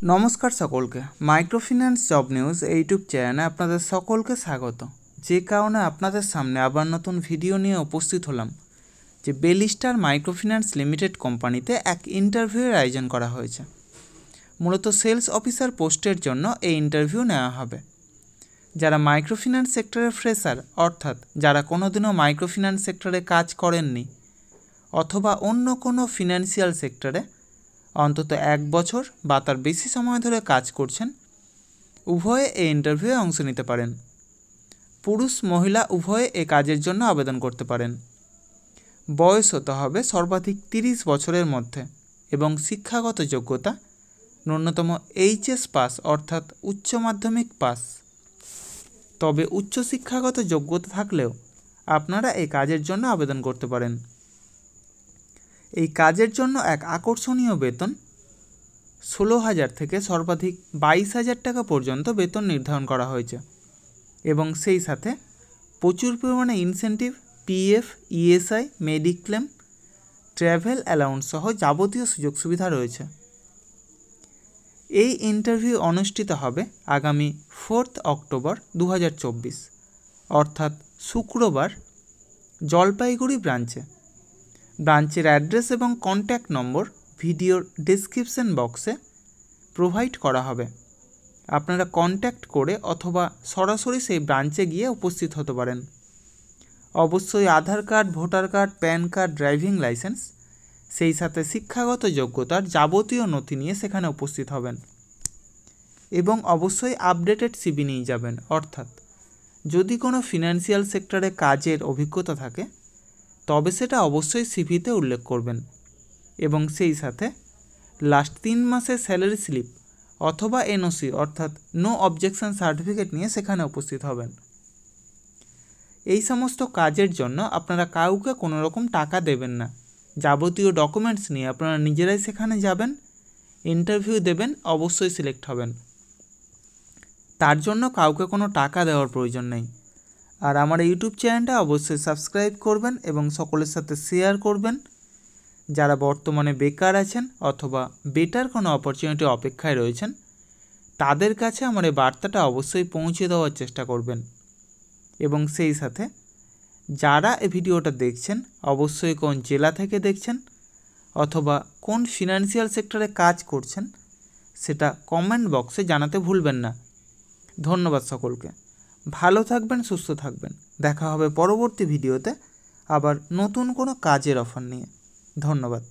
নমস্কার সকলকে, microfinance job news YouTube চ্যানেলে আপনাদের সকলকে স্বাগত। যে কারণে আপনাদের সামনে আবার নতুন ভিডিও নিয়ে উপস্থিত হলাম যে বেলিস্টার মাইক্রোফিন্যান্স লিমিটেড কোম্পানিতে এক ইন্টারভিউয়ের আয়োজন করা হয়েছে। মূলত সেলস অফিসার পোস্টের জন্য এই ইন্টারভিউ নেওয়া হবে। যারা মাইক্রোফিন্যান্স সেক্টরের ফ্রেশার, অর্থাৎ যারা কোনোদিনও মাইক্রোফিন্যান্স সেক্টরে কাজ করেননি অথবা অন্য কোনো ফিনান্সিয়াল সেক্টরে অন্তত 1 বছর বা তার বেশি সময় ধরে কাজ করছেন, উভয়ে এই ইন্টারভিউয়ে অংশ নিতে পারেন। পুরুষ মহিলা উভয়ে এই কাজের জন্য আবেদন করতে পারেন। বয়স হতে হবে সর্বাধিক 30 বছরের মধ্যে এবং শিক্ষাগত যোগ্যতা ন্যূনতম এইচএস পাস অর্থাৎ উচ্চ মাধ্যমিক পাস। তবে উচ্চশিক্ষাগত যোগ্যতা থাকলেও আপনারা এই কাজের জন্য আবেদন করতে পারেন। এই কাজের জন্য এক আকর্ষণীয় বেতন 16,000 থেকে সর্বাধিক 22,000 টাকা পর্যন্ত বেতন নির্ধারণ করা হয়েছে এবং সেই সাথে প্রচুর পরিমাণে incentive, PF, ESI, mediclaim, travel allowance সহ যাবতীয় সুযোগ সুবিধা রয়েছে। এই ইন্টারভিউ অনুষ্ঠিত হবে আগামী 4 অক্টোবর 2024 অর্থাৎ শুক্রবার জলপাইগুড়ি ব্রাঞ্চের অ্যাড্রেস এবং কন্ট্যাক্ট নম্বর ভিডিওর ডেসক্রিপশন বক্সে প্রোভাইড করা হবে। আপনারা কন্ট্যাক্ট করে অথবা সরাসরি সেই ব্রাঞ্চে গিয়ে উপস্থিত হতে পারেন। অবশ্যই Aadhaar card, voter card, PAN card, driving licence, সেই সাথে শিক্ষাগত যোগ্যতার যাবতীয় নথি নিয়ে সেখানে উপস্থিত হবেন এবং অবশ্যই আপডেটেড সিভি নিয়ে যাবেন। অর্থাৎ যদি কোনো ফিনান্সিয়াল সেক্টরে কাজের অভিজ্ঞতা থাকে তবে সেটা অবশ্যই সিভিতে উল্লেখ করবেন এবং সেই সাথে লাস্ট 3 মাসের স্যালারি স্লিপ অথবা এনওসি অর্থাৎ নো অবজেকশন সার্টিফিকেট নিয়ে সেখানে উপস্থিত হবেন। এই সমস্ত কাজের জন্য আপনারা কাউকে কোনো রকম টাকা দেবেন না। যাবতীয় ডকুমেন্টস নিয়ে আপনারা নিজেরাই সেখানে যাবেন, ইন্টারভিউ দেবেন, অবশ্যই সিলেক্ট হবেন। তার জন্য কাউকে কোনো টাকা দেওয়ার প্রয়োজন নেই। আর আমার ইউটিউব চ্যানেলটা অবশ্যই সাবস্ক্রাইব করবেন এবং সকলের সাথে শেয়ার করবেন। যারা বর্তমানে বেকার আছেন অথবা বেটার কোনো অপরচুনিটি অপেক্ষায় রয়েছেন তাদের কাছে আমার এই বার্তাটা অবশ্যই পৌঁছে দেওয়ার চেষ্টা করবেন এবং সেই সাথে যারা এই ভিডিওটা দেখছেন অবশ্যই কোন জেলা থেকে দেখছেন অথবা কোন ফিনান্সিয়াল সেক্টরে কাজ করছেন সেটা কমেন্ট বক্সে জানাতে ভুলবেন না। ধন্যবাদ সকলকে। ভালো থাকবেন, সুস্থ থাকবেন। দেখা হবে পরবর্তী ভিডিওতে আবার নতুন কোনো কাজের অফার নিয়ে। ধন্যবাদ।